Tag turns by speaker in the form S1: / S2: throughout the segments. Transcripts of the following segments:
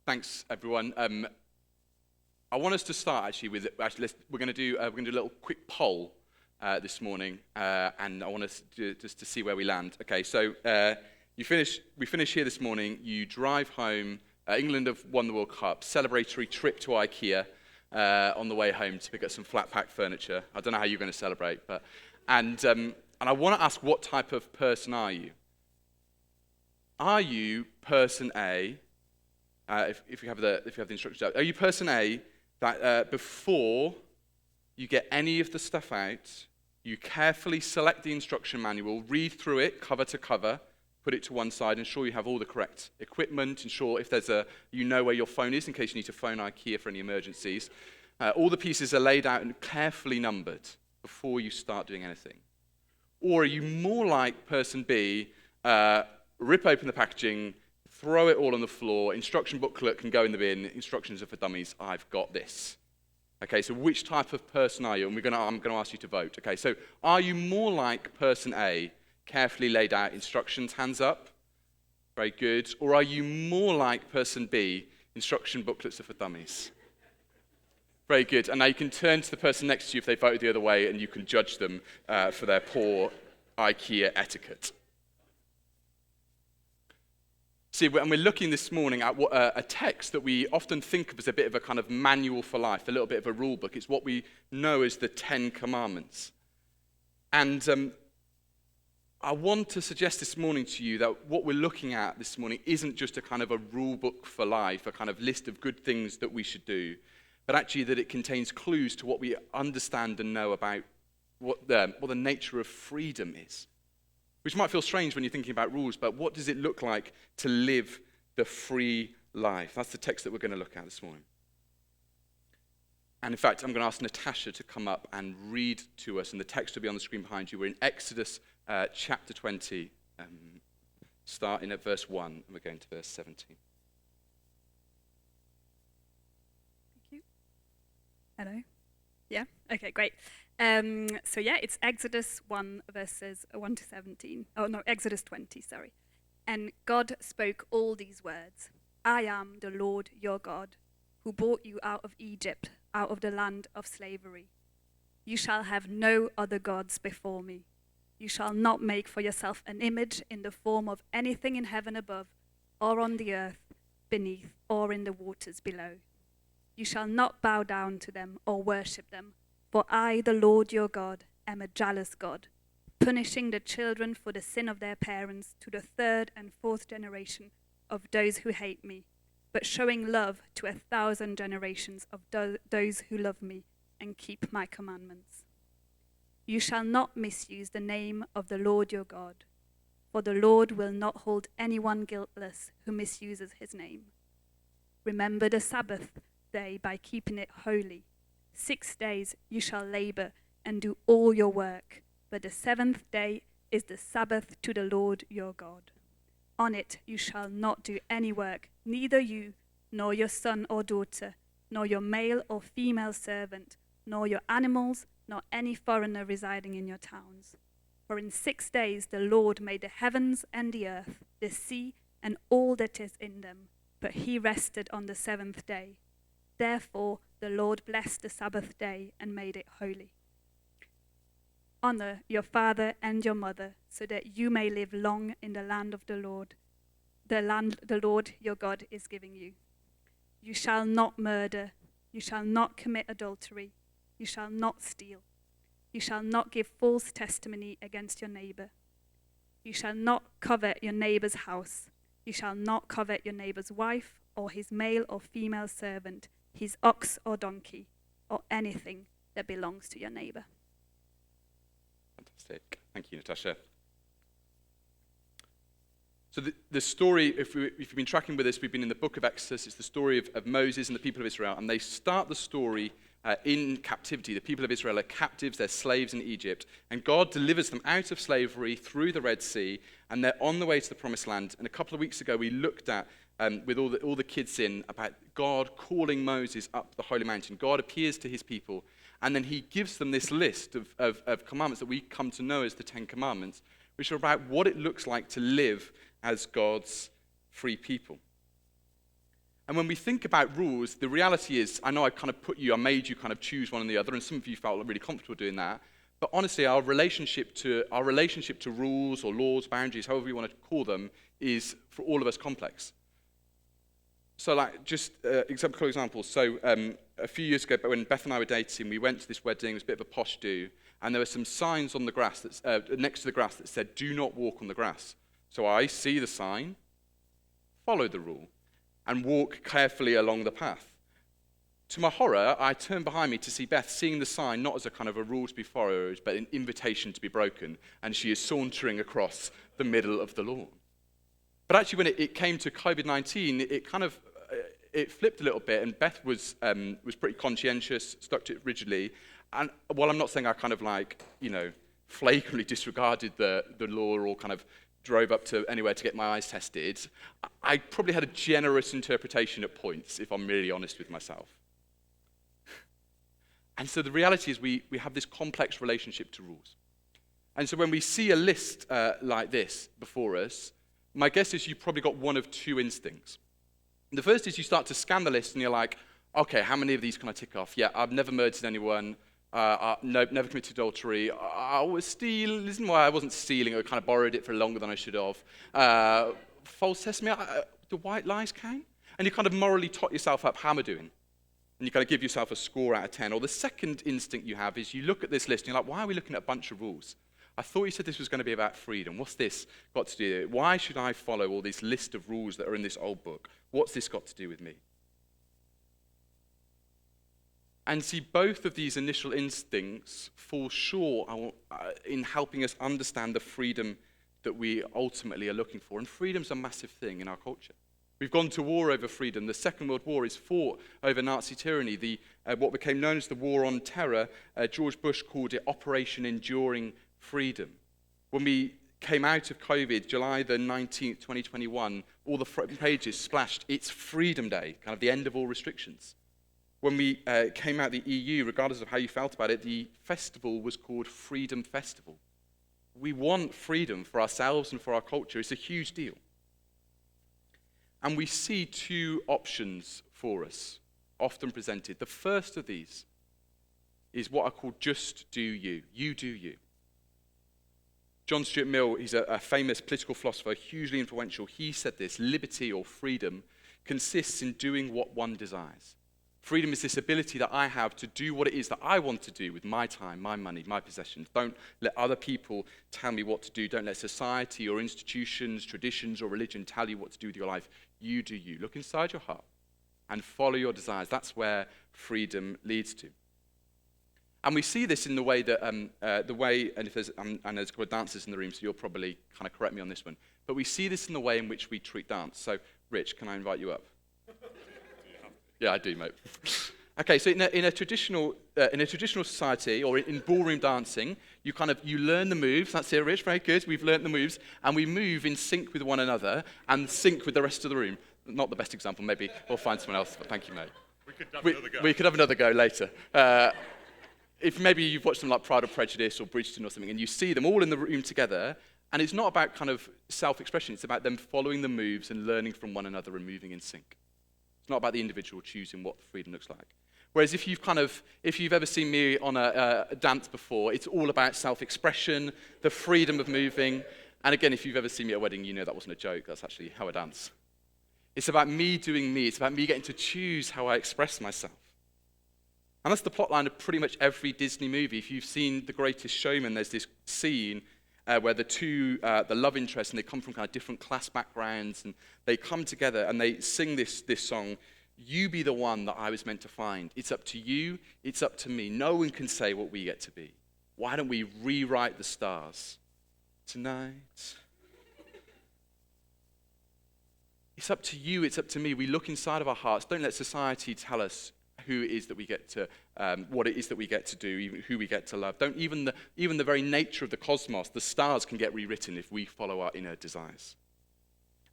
S1: Thanks, everyone. I want us to start actually with we're going to do a little quick poll this morning, and I want us just to see where we land. Okay, so we finish here this morning. You drive home. England have won the World Cup. Celebratory trip to IKEA on the way home to pick up some flat pack furniture. I don't know how you're going to celebrate, but and I want to ask, what type of person are you? Are you person A? If you have the instructions out, are you person A that before you get any of the stuff out, you carefully select the instruction manual, read through it cover to cover, put it to one side, ensure you have all the correct equipment, ensure if there's you know where your phone is in case you need to phone IKEA for any emergencies. All the pieces are laid out and carefully numbered before you start doing anything. Or are you more like person B, rip open the packaging, throw it all on the floor, instruction booklet can go in the bin, instructions are for dummies, I've got this. Okay, so which type of person are you? And I'm going to ask you to vote. Okay, so are you more like person A, carefully laid out instructions, hands up? Very good. Or are you more like person B, instruction booklets are for dummies? Very good. And now you can turn to the person next to you if they voted the other way, and you can judge them for their poor IKEA etiquette. See, and we're looking this morning at a text that we often think of as a bit of a kind of manual for life, a little bit of a rule book. It's what we know as the 10 Commandments. And I want to suggest this morning to you that what we're looking at this morning isn't just a kind of a rule book for life, a kind of list of good things that we should do, but actually that it contains clues to what we understand and know about what the nature of freedom is. Which might feel strange when you're thinking about rules, but what does it look like to live the free life? That's the text that we're going to look at this morning. And in fact, I'm going to ask Natasha to come up and read to us, and the text will be on the screen behind you. We're in Exodus chapter 20, starting at verse 1, and we're going to verse 17.
S2: Thank you. Hello. Yeah? Okay, great. It's Exodus 1, verses 1 to 17. Oh, no, Exodus 20, sorry. And God spoke all these words. I am the Lord your God, who brought you out of Egypt, out of the land of slavery. You shall have no other gods before me. You shall not make for yourself an image in the form of anything in heaven above, or on the earth beneath, or in the waters below. You shall not bow down to them or worship them. For I, the Lord your God, am a jealous God, punishing the children for the sin of their parents to the 3rd and 4th generation of those who hate me, but showing love to 1,000 generations of those who love me and keep my commandments. You shall not misuse the name of the Lord your God, for the Lord will not hold anyone guiltless who misuses his name. Remember the Sabbath day by keeping it holy. 6 days you shall labor and do all your work, but the 7th day is the Sabbath to the Lord your God. On it you shall not do any work, neither you, nor your son or daughter, nor your male or female servant, nor your animals, nor any foreigner residing in your towns. For in 6 days the Lord made the heavens and the earth, the sea, and all that is in them, but he rested on the 7th day. Therefore, the Lord blessed the Sabbath day and made it holy. Honor your father and your mother, so that you may live long in the land of the Lord your God is giving you. You shall not murder. You shall not commit adultery. You shall not steal. You shall not give false testimony against your neighbor. You shall not covet your neighbor's house. You shall not covet your neighbor's wife, or his male or female servant, his ox or donkey, or anything that belongs to your neighbor.
S1: Fantastic. Thank you, Natasha. So the story, if you've been tracking with us, we've been in the book of Exodus. It's the story of Moses and the people of Israel, and they start the story in captivity. The people of Israel are captives, they're slaves in Egypt, and God delivers them out of slavery through the Red Sea, and they're on the way to the Promised Land. And a couple of weeks ago, we looked at with all the kids in, about God calling Moses up the holy mountain. God appears to his people, and then he gives them this list of commandments that we come to know as the 10 Commandments, which are about what it looks like to live as God's free people. And when we think about rules, the reality is, I know I made you kind of choose one or the other, and some of you felt really comfortable doing that. But honestly, our relationship to rules or laws, boundaries, however you want to call them, is for all of us complex. So, like, just example. So, a few years ago, when Beth and I were dating, we went to this wedding. It was a bit of a posh do, and there were some signs on the grass next to the grass that said, "Do not walk on the grass." So I see the sign, follow the rule, and walk carefully along the path. To my horror, I turned behind me to see Beth seeing the sign not as a kind of a rule to be followed, but an invitation to be broken, and she is sauntering across the middle of the lawn. But actually, when it came to COVID-19, it flipped a little bit, and Beth was pretty conscientious, stuck to it rigidly. And while I'm not saying I flagrantly disregarded the law or kind of drove up to anywhere to get my eyes tested, I probably had a generous interpretation at points, if I'm really honest with myself. And so the reality is we have this complex relationship to rules. And so when we see a list like this before us, my guess is you've probably got one of two instincts. The first is you start to scan the list and you're like, okay, how many of these can I tick off? Yeah, I've never murdered anyone. No, never committed adultery. I was stealing. Listen, why I wasn't stealing. I kind of borrowed it for longer than I should have. False testimony. Do white lies count? And you kind of morally tot yourself up. How am I doing? And you kind of give yourself a score out of 10. Or the second instinct you have is you look at this list and you're like, why are we looking at a bunch of rules? I thought you said this was going to be about freedom. What's this got to do with it? Why should I follow all this list of rules that are in this old book? What's this got to do with me? And see, both of these initial instincts fall short in helping us understand the freedom that we ultimately are looking for. And freedom's a massive thing in our culture. We've gone to war over freedom. The Second World War is fought over Nazi tyranny. What became known as the War on Terror, George Bush called it Operation Enduring Freedom. When we came out of COVID, July the 19th, 2021, all the front pages splashed, it's Freedom Day, kind of the end of all restrictions. When we came out of the EU, regardless of how you felt about it, the festival was called Freedom Festival. We want freedom for ourselves and for our culture. It's a huge deal. And we see two options for us, often presented. The first of these is what I call just do you. You do you. John Stuart Mill, he's a famous political philosopher, hugely influential. He said this: liberty or freedom consists in doing what one desires. Freedom is this ability that I have to do what it is that I want to do with my time, my money, my possessions. Don't let other people tell me what to do. Don't let society or institutions, traditions or religion tell you what to do with your life. You do you. Look inside your heart and follow your desires. That's where freedom leads to. And we see this in the way that, and if there's a couple of dancers in the room, so you'll probably kind of correct me on this one, but we see this in the way in which we treat dance. So, Rich, can I invite you up? Yeah, I do, mate. Okay, so in a traditional society, or in ballroom dancing, you learn the moves. That's it, Rich. Very good. We've learned the moves, and we move in sync with one another and sync with the rest of the room. Not the best example. Maybe we'll find someone else. But thank you, mate. We could have another go later. If maybe you've watched them like Pride or Prejudice or Bridgerton or something, and you see them all in the room together, and it's not about kind of self-expression. It's about them following the moves and learning from one another and moving in sync. It's not about the individual choosing what freedom looks like. Whereas if you've ever seen me on a dance before, it's all about self-expression, the freedom of moving. And again, if you've ever seen me at a wedding, you know that wasn't a joke. That's actually how I dance. It's about me doing me. It's about me getting to choose how I express myself. And that's the plotline of pretty much every Disney movie. If you've seen The Greatest Showman, there's this scene where the love interest, and they come from kind of different class backgrounds, and they come together and they sing this song, "You be the one that I was meant to find. It's up to you, it's up to me. No one can say what we get to be. Why don't we rewrite the stars tonight?" It's up to you, it's up to me. We look inside of our hearts. Don't let society tell us who it is that we get to, what it is that we get to do, even who we get to love. Don't even the very nature of the cosmos, the stars can get rewritten if we follow our inner desires.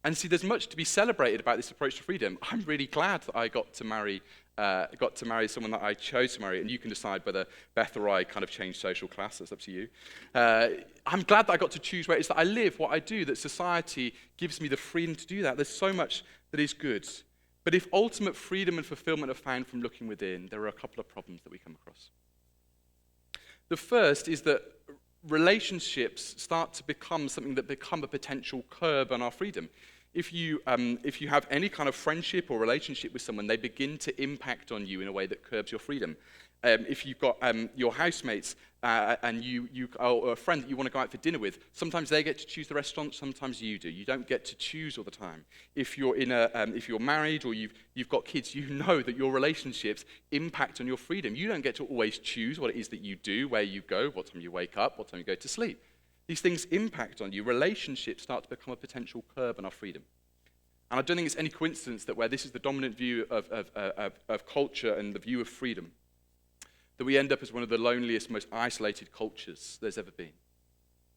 S1: And see, there's much to be celebrated about this approach to freedom. I'm really glad that I got to marry someone that I chose to marry, and you can decide whether Beth or I kind of change social class. That's up to you. I'm glad that I got to choose where it is that I live, what I do, that society gives me the freedom to do that. There's so much that is good. But if ultimate freedom and fulfillment are found from looking within, there are a couple of problems that we come across. The first is that relationships start to become something that become a potential curb on our freedom. If you have any kind of friendship or relationship with someone, they begin to impact on you in a way that curbs your freedom. If you've got your housemates and or a friend that you want to go out for dinner with, sometimes they get to choose the restaurant, sometimes you do. You don't get to choose all the time. If you're if you're married or you've got kids, you know that your relationships impact on your freedom. You don't get to always choose what it is that you do, where you go, what time you wake up, what time you go to sleep. These things impact on you. Relationships start to become a potential curb on our freedom. And I don't think it's any coincidence that where this is the dominant view of culture and the view of freedom, that we end up as one of the loneliest, most isolated cultures there's ever been.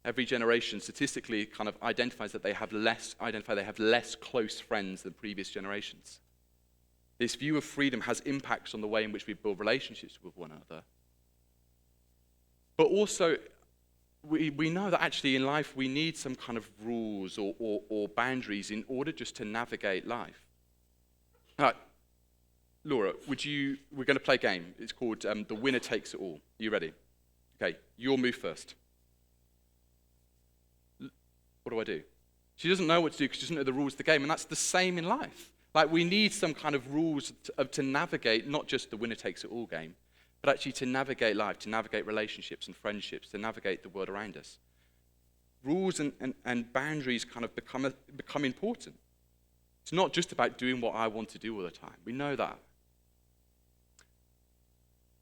S1: Every generation statistically kind of identifies that they have less close friends than previous generations. This view of freedom has impacts on the way in which we build relationships with one another. But also, we know that actually in life we need some kind of rules or boundaries in order just to navigate life. All right, Laura, we're going to play a game. It's called The Winner Takes It All. Are you ready? Okay, you'll move first. What do I do? She doesn't know what to do because she doesn't know the rules of the game, and that's the same in life. Like, we need some kind of rules to navigate not just the winner takes it all game, but actually to navigate life, to navigate relationships and friendships, to navigate the world around us. Rules and boundaries kind of become important. It's not just about doing what I want to do all the time. We know that.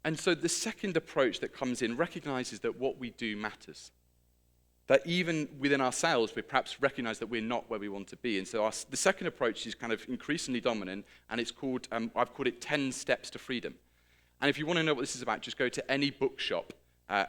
S1: And so the second approach that comes in recognizes that what we do matters. That even within ourselves, we perhaps recognize that we're not where we want to be. And so the second approach is kind of increasingly dominant, and it's called, I've called it 10 Steps to Freedom. And if you want to know what this is about, just go to any bookshop,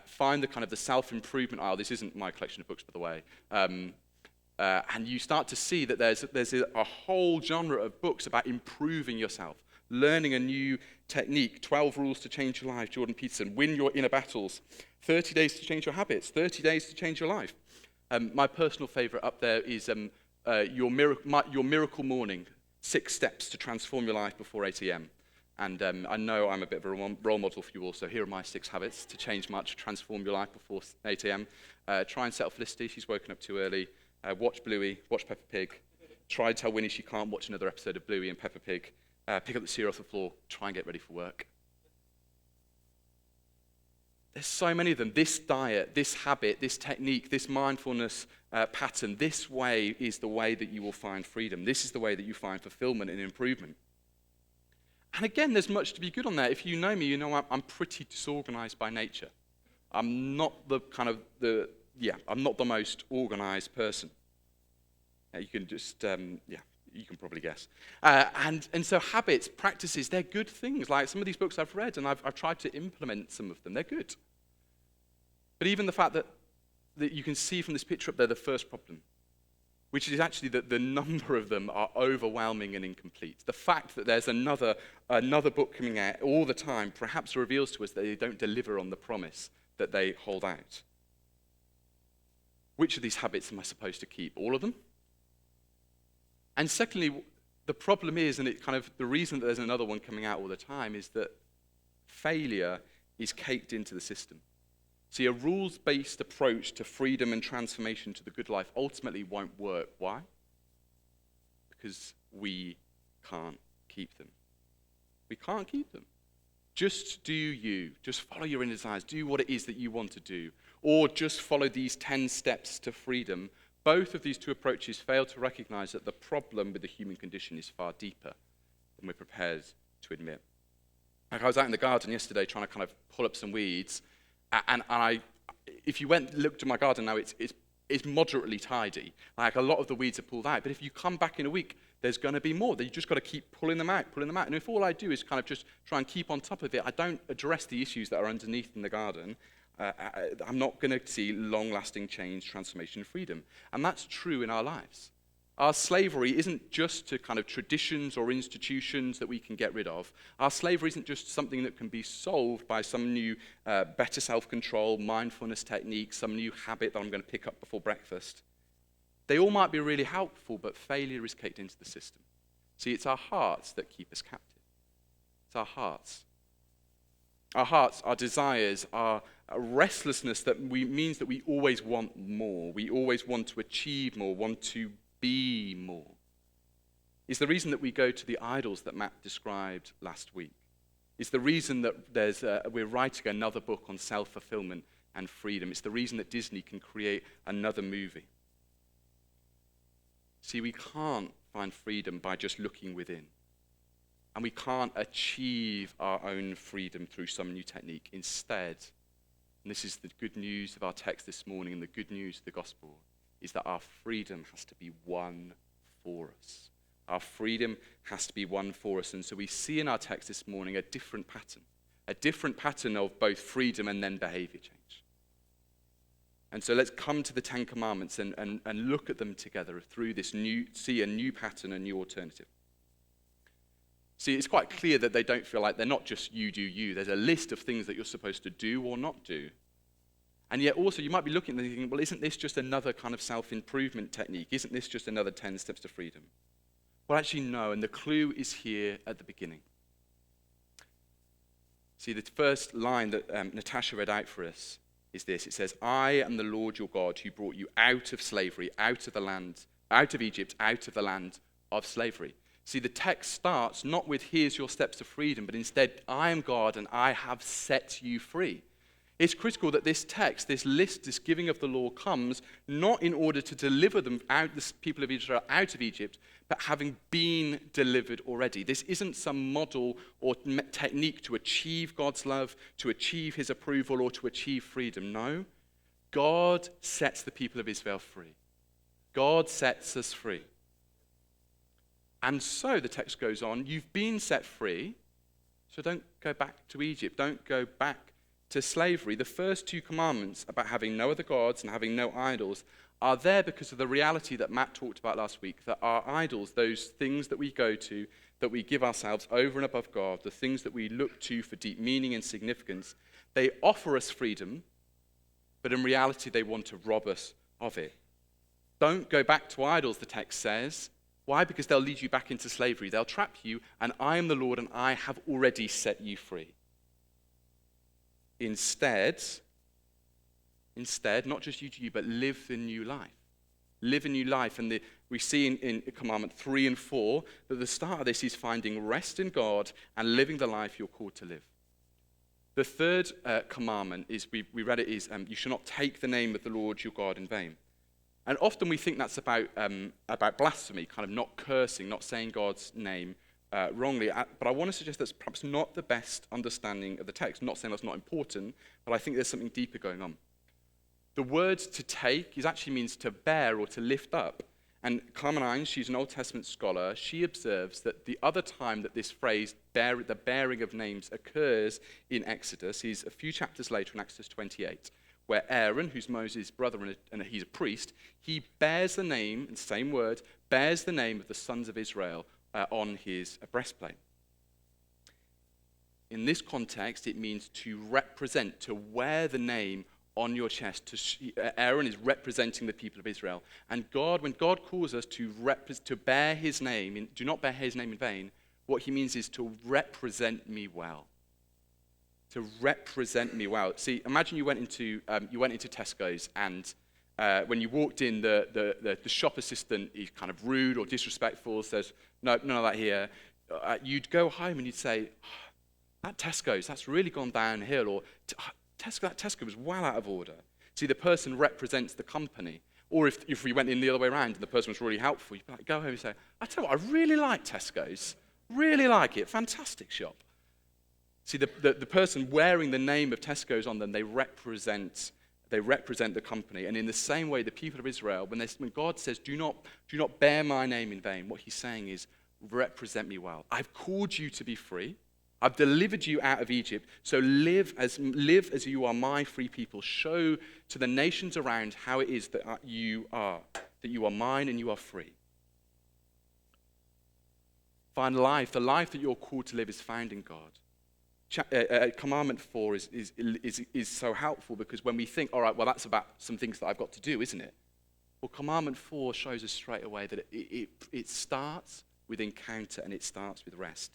S1: find the kind of the self-improvement aisle. This isn't my collection of books, by the way. And you start to see that there's a whole genre of books about improving yourself, learning a new technique, 12 Rules to Change Your Life, Jordan Peterson, Win Your Inner Battles, 30 Days to Change Your Habits, 30 Days to Change Your Life. My personal favorite up there is Your Miracle Morning, 6 Steps to Transform Your Life Before 8 a.m. And I know I'm a bit of a role model for you all, so here are my 6 habits to change much, transform your life before 8 a.m. Try and settle Felicity, she's woken up too early. Watch Bluey, watch Peppa Pig. Try tell Winnie she can't watch another episode of Bluey and Peppa Pig. Pick up the cereal off the floor, try and get ready for work. There's so many of them. This diet, this habit, this technique, this mindfulness pattern, this way is the way that you will find freedom. This is the way that you find fulfillment and improvement. And again, there's much to be good on there. If you know me, you know I'm pretty disorganized by nature. I'm not I'm not the most organized person. You can just, you can probably guess. And so habits, practices, they're good things. Like some of these books I've read and I've tried to implement some of them. They're good. But even the fact that you can see from this picture up there the first problem, which is actually that the number of them are overwhelming and incomplete. The fact that there's another book coming out all the time perhaps reveals to us that they don't deliver on the promise that they hold out. Which of these habits am I supposed to keep? All of them? And secondly, the problem is, and it kind of the reason that there's another one coming out all the time is that failure is caked into the system. See, a rules-based approach to freedom and transformation to the good life ultimately won't work. Why? Because we can't keep them. We can't keep them. Just do you. Just follow your inner desires. Do what it is that you want to do. Or just follow these 10 steps to freedom. Both of these two approaches fail to recognize that the problem with the human condition is far deeper than we're prepared to admit. Like I was out in the garden yesterday trying to kind of pull up some weeds, and if you looked at my garden now, it's moderately tidy. Like a lot of the weeds are pulled out, but if you come back in a week, there's going to be more. You just got to keep pulling them out. And if all I do is kind of just try and keep on top of it, I don't address the issues that are underneath in the garden, I'm not going to see long-lasting change, transformation, and freedom. And that's true in our lives. Our slavery isn't just to kind of traditions or institutions that we can get rid of. Our slavery isn't just something that can be solved by some new better self-control, mindfulness technique, some new habit that I'm going to pick up before breakfast. They all might be really helpful, but failure is caked into the system. See, it's our hearts that keep us captive. It's our hearts. Our hearts, our desires, our restlessness means that we always want more. We always want to achieve more, want to be more. It's the reason that we go to the idols that Matt described last week. It's the reason that we're writing another book on self-fulfillment and freedom. It's the reason that Disney can create another movie. See, we can't find freedom by just looking within. And we can't achieve our own freedom through some new technique. Instead, and this is the good news of our text this morning and the good news of the gospel, is that our freedom has to be won for us. Our freedom has to be won for us. And so we see in our text this morning a different pattern of both freedom and then behavior change. And so let's come to the Ten Commandments and look at them together through this see a new pattern, a new alternative. See, it's quite clear that they don't feel like they're not just you do you. There's a list of things that you're supposed to do or not do. And yet also you might be looking at them and thinking, well, isn't this just another kind of self-improvement technique? Isn't this just another 10 steps to freedom? Well, actually, no, and the clue is here at the beginning. See, the first line that Natasha read out for us is this. It says, I am the Lord your God who brought you out of slavery, out of Egypt, out of the land of slavery. See, the text starts not with, here's your steps to freedom, but instead, I am God and I have set you free. It's critical that this text, this list, this giving of the law comes not in order to deliver the people of Israel out of Egypt, but having been delivered already. This isn't some model or technique to achieve God's love, to achieve his approval, or to achieve freedom. No, God sets the people of Israel free. God sets us free. And so the text goes on, you've been set free, so don't go back to Egypt. Don't go back to slavery. The first two commandments about having no other gods and having no idols are there because of the reality that Matt talked about last week, that our idols, those things that we go to, that we give ourselves over and above God, the things that we look to for deep meaning and significance, they offer us freedom, but in reality they want to rob us of it. Don't go back to idols, the text says. Why? Because they'll lead you back into slavery. They'll trap you, and I am the Lord, and I have already set you free. Instead, not just you to you, but live the new life. Live a new life. And we see in Commandment 3 and 4 that the start of this is finding rest in God and living the life you're called to live. The third commandment is, we read it, is you shall not take the name of the Lord your God in vain. And often we think that's about blasphemy, kind of not cursing, not saying God's name wrongly. But I want to suggest that's perhaps not the best understanding of the text. I'm not saying that's not important, but I think there's something deeper going on. The word to take actually means to bear or to lift up. And Carmenine, she's an Old Testament scholar, she observes that the other time that this phrase, the bearing of names, occurs in Exodus is a few chapters later in Exodus 28, where Aaron, who's Moses' brother and he's a priest, he bears the name, the same word, bears the name of the sons of Israel on his breastplate. In this context, it means to represent, to wear the name on your chest. Aaron is representing the people of Israel. And God, when God calls us to bear his name, do not bear his name in vain, what he means is to represent me well. To represent me well. See, imagine you went into Tesco's, and when you walked in, the shop assistant is kind of rude or disrespectful, says, no, none of that here. You'd go home and you'd say, that Tesco's, that's really gone downhill, or that Tesco was well out of order. See, the person represents the company. Or if we went in the other way around and the person was really helpful, you'd be like, go home and say, I tell you what, I really like Tesco's. Really like it. Fantastic shop. See, the person wearing the name of Tesco's on them, they represent the company. And in the same way, the people of Israel, when God says, do not bear my name in vain, what he's saying is, represent me well. I've called you to be free. I've delivered you out of Egypt, so live as you are my free people. Show to the nations around how it is that you are mine and you are free. Find life. The life that you're called to live is found in God. Commandment 4 is so helpful because when we think, all right, well, that's about some things that I've got to do, isn't it? Well, Commandment 4 shows us straight away that it starts with encounter, and it starts with rest.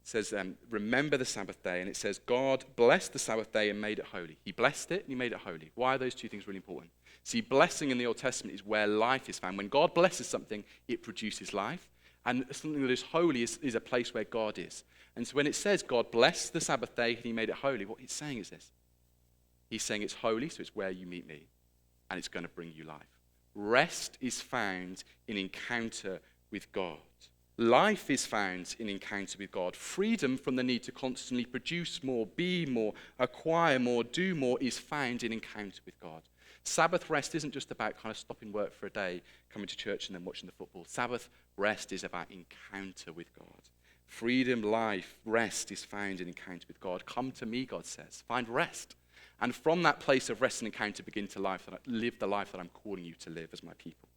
S1: It says, remember the Sabbath day, and it says, God blessed the Sabbath day and made it holy. He blessed it and he made it holy. Why are those two things really important? See, blessing in the Old Testament is where life is found. When God blesses something, it produces life. And something that is holy is a place where God is. And so when it says God blessed the Sabbath day and he made it holy, what he's saying is this. He's saying it's holy, so it's where you meet me, and it's going to bring you life. Rest is found in encounter with God. Life is found in encounter with God. Freedom from the need to constantly produce more, be more, acquire more, do more is found in encounter with God. Sabbath rest isn't just about kind of stopping work for a day, coming to church and then watching the football. Sabbath rest is about encounter with God. Freedom, life, rest is found in encounter with God. Come to me, God says. Find rest. And from that place of rest and encounter, begin to live the life that I'm calling you to live as my people.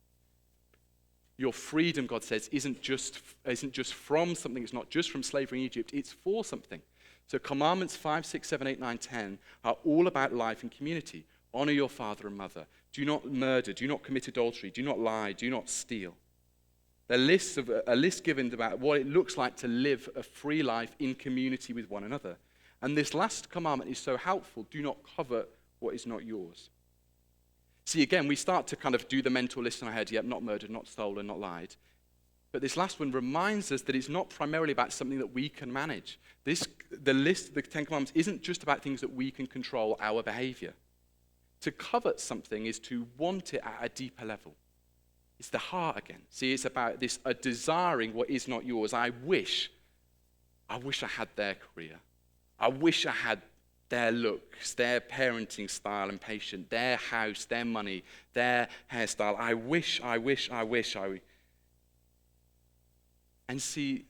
S1: Your freedom, God says, isn't just from something. It's not just from slavery in Egypt. It's for something. So commandments 5, 6, 7, 8, 9, 10 are all about life and community. Honor your father and mother. Do not murder. Do not commit adultery. Do not lie. Do not steal. They're a list given about what it looks like to live a free life in community with one another. And this last commandment is so helpful. Do not covet what is not yours. See, again, we start to kind of do the mental list in our head. Yep, not murdered, not stolen, not lied. But this last one reminds us that it's not primarily about something that we can manage. The list, the Ten Commandments, isn't just about things that we can control our behavior. To covet something is to want it at a deeper level. It's the heart again. See, it's about this desiring what is not yours. I wish I had their career. I wish I had their looks, their parenting style and patience, their house, their money, their hairstyle. I wish. And see,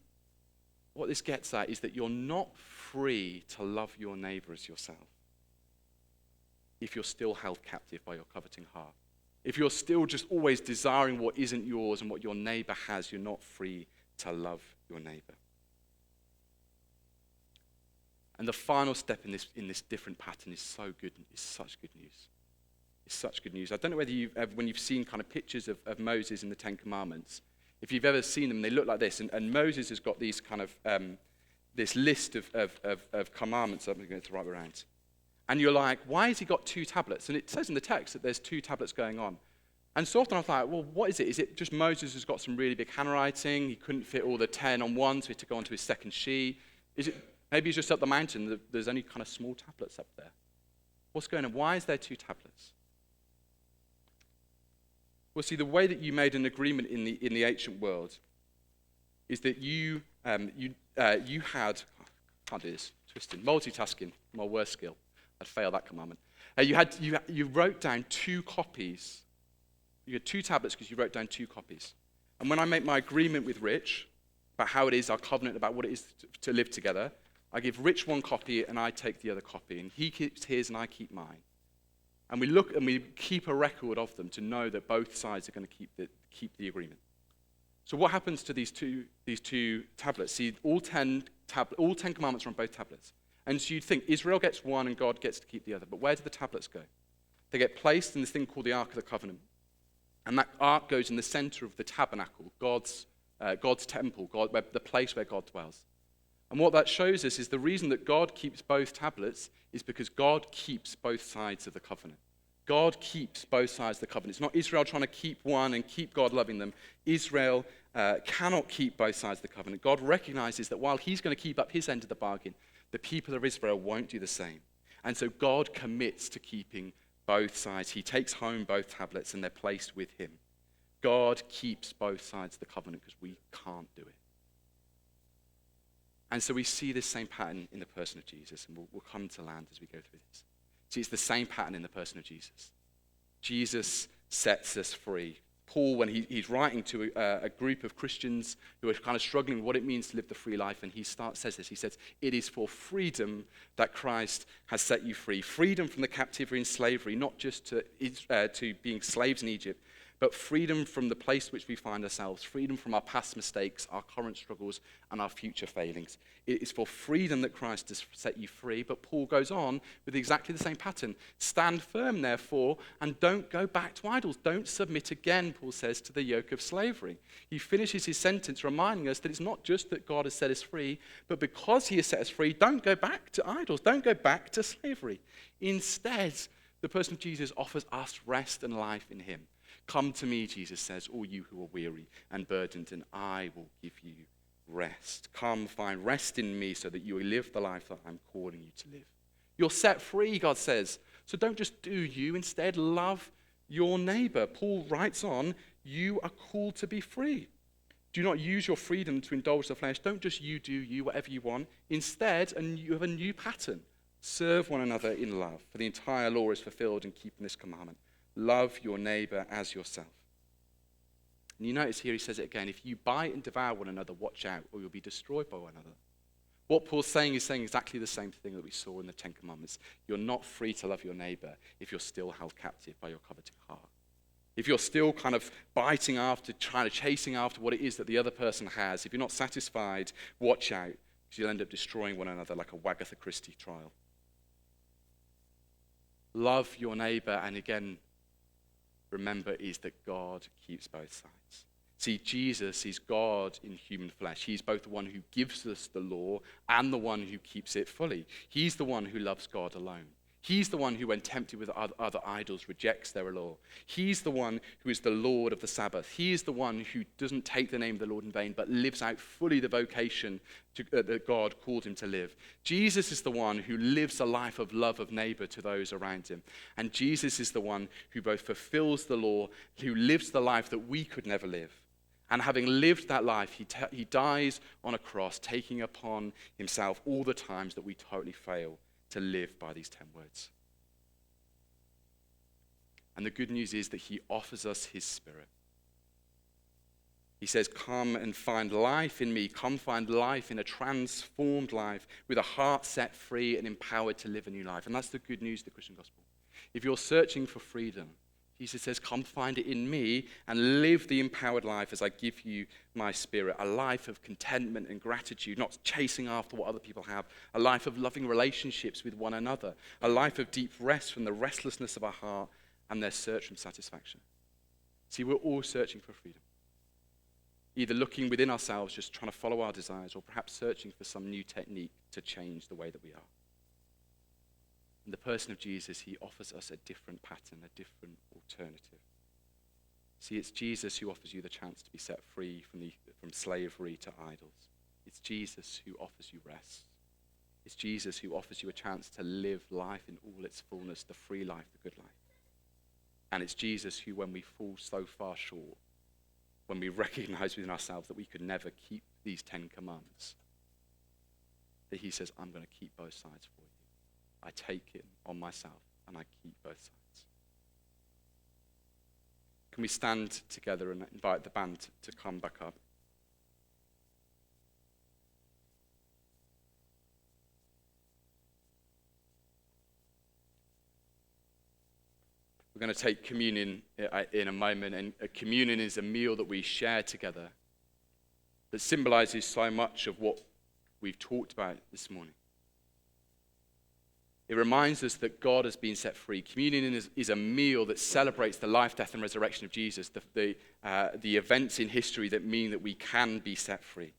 S1: what this gets at is that you're not free to love your neighbor as yourself if you're still held captive by your coveting heart. If you're still just always desiring what isn't yours and what your neighbor has, you're not free to love your neighbor. And the final step in this different pattern is so good. It's such good news. It's such good news. I don't know whether when you've seen kind of pictures of Moses in the Ten Commandments, if you've ever seen them, they look like this. And Moses has got these kind of this list of commandments. I'm going to write around. And you're like, why has he got 2 tablets? And it says in the text that there's 2 tablets going on. And so often I was like, well, what is it? Is it just Moses who's got some really big handwriting? He couldn't fit all the 10 on one, so he had to go onto his second sheet. Is it? Maybe he's just up the mountain. There's only kind of small tablets up there. What's going on? Why is there 2 tablets? Well, see, the way that you made an agreement in the ancient world is that you had, can't do this, twisting, multitasking, my worst skill. I'd fail that commandment. You wrote down 2 copies. You had 2 tablets because you wrote down 2 copies. And when I make my agreement with Rich about how it is, our covenant about what it is to live together, I give Rich 1 copy and I take the other copy. And he keeps his and I keep mine. And we look and we keep a record of them to know that both sides are going to keep the agreement. So what happens to these two tablets? See, all 10 commandments are on both tablets. And so you'd think Israel gets 1 and God gets to keep the other. But where do the tablets go? They get placed in this thing called the Ark of the Covenant. And that ark goes in the center of the tabernacle, God's temple, the place where God dwells. And what that shows us is the reason that God keeps both tablets is because God keeps both sides of the covenant. God keeps both sides of the covenant. It's not Israel trying to keep one and keep God loving them. Israel cannot keep both sides of the covenant. God recognizes that while he's going to keep up his end of the bargain, the people of Israel won't do the same. And so God commits to keeping both sides. He takes home both tablets and they're placed with him. God keeps both sides of the covenant because we can't do it. And so we see this same pattern in the person of Jesus, and we'll come to land as we go through this. See, it's the same pattern in the person of Jesus. Jesus sets us free. Paul, when he's writing to a group of Christians who are kind of struggling with what it means to live the free life, and says this, he says, it is for freedom that Christ has set you free. Freedom from the captivity and slavery, not just to being slaves in Egypt, but freedom from the place which we find ourselves, freedom from our past mistakes, our current struggles, and our future failings. It is for freedom that Christ has set you free, but Paul goes on with exactly the same pattern. Stand firm, therefore, and don't go back to idols. Don't submit again, Paul says, to the yoke of slavery. He finishes his sentence reminding us that it's not just that God has set us free, but because he has set us free, don't go back to idols. Don't go back to slavery. Instead, the person of Jesus offers us rest and life in him. Come to me, Jesus says, all you who are weary and burdened, and I will give you rest. Come, find rest in me so that you will live the life that I'm calling you to live. You're set free, God says. So don't just do you. Instead, love your neighbor. Paul writes on, you are called to be free. Do not use your freedom to indulge the flesh. Don't just you do you, whatever you want. Instead, you have a new pattern. Serve one another in love, for the entire law is fulfilled in keeping this commandment. Love your neighbor as yourself. And you notice here he says it again, if you bite and devour one another, watch out, or you'll be destroyed by one another. What Paul's saying is saying exactly the same thing that we saw in the Ten Commandments. You're not free to love your neighbor if you're still held captive by your coveting heart. If you're still kind of biting after, chasing after what it is that the other person has, if you're not satisfied, watch out, because you'll end up destroying one another like a Wagatha Christie trial. Love your neighbor, and again, remember, is that God keeps both sides. See, Jesus is God in human flesh. He's both the one who gives us the law and the one who keeps it fully. He's the one who loves God alone. He's the one who, when tempted with other idols, rejects their law. He's the one who is the Lord of the Sabbath. He is the one who doesn't take the name of the Lord in vain, but lives out fully the vocation that God called him to live. Jesus is the one who lives a life of love of neighbor to those around him. And Jesus is the one who both fulfills the law, who lives the life that we could never live. And having lived that life, he dies on a cross, taking upon himself all the times that we totally fail to live by these 10 words. And the good news is that he offers us his Spirit. He says, come and find life in me. Come find life in a transformed life with a heart set free and empowered to live a new life. And that's the good news of the Christian gospel. If you're searching for freedom, Jesus says, come find it in me and live the empowered life as I give you my Spirit. A life of contentment and gratitude, not chasing after what other people have. A life of loving relationships with one another. A life of deep rest from the restlessness of our heart and their search from satisfaction. See, we're all searching for freedom. Either looking within ourselves, just trying to follow our desires, or perhaps searching for some new technique to change the way that we are. In the person of Jesus, he offers us a different pattern, a different alternative. See, it's Jesus who offers you the chance to be set free from slavery to idols. It's Jesus who offers you rest. It's Jesus who offers you a chance to live life in all its fullness, the free life, the good life. And it's Jesus who, when we fall so far short, when we recognize within ourselves that we could never keep these 10 commands, that he says, I'm going to keep both sides for you. I take it on myself and I keep both sides. Can we stand together and invite the band to come back up? We're going to take communion in a moment, and communion is a meal that we share together that symbolizes so much of what we've talked about this morning. It reminds us that God has been set free. Communion is a meal that celebrates the life, death, and resurrection of Jesus, the events in history that mean that we can be set free.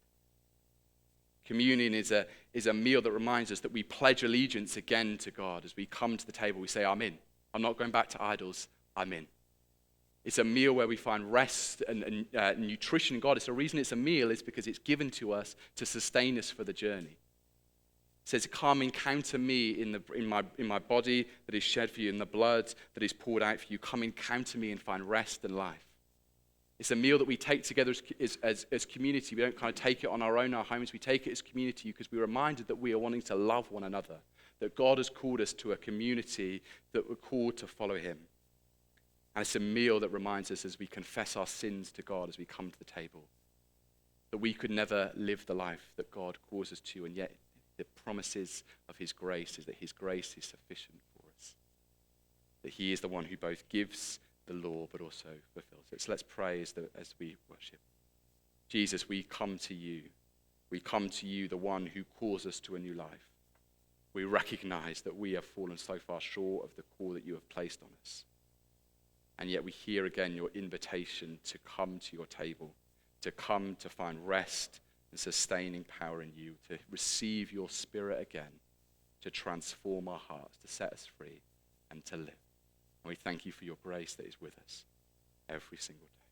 S1: Communion is a meal that reminds us that we pledge allegiance again to God. As we come to the table, we say, I'm in. I'm not going back to idols. I'm in. It's a meal where we find rest and nutrition in God. It's the reason it's a meal is because it's given to us to sustain us for the journey. It says, come encounter me in my body that is shed for you, in the blood that is poured out for you. Come encounter me and find rest and life. It's a meal that we take together as community. We don't kind of take it on our own, in our homes. We take it as community because we're reminded that we are wanting to love one another, that God has called us to a community that we're called to follow him. And it's a meal that reminds us as we confess our sins to God as we come to the table, that we could never live the life that God calls us to, and yet the promises of his grace is that his grace is sufficient for us. That he is the one who both gives the law, but also fulfills it. So let's pray as we worship. Jesus, we come to you. We come to you, the one who calls us to a new life. We recognize that we have fallen so far short of the call that you have placed on us. And yet we hear again your invitation to come to your table, to come to find rest and sustaining power in you, to receive your Spirit again, to transform our hearts, to set us free, and to live. And we thank you for your grace that is with us every single day.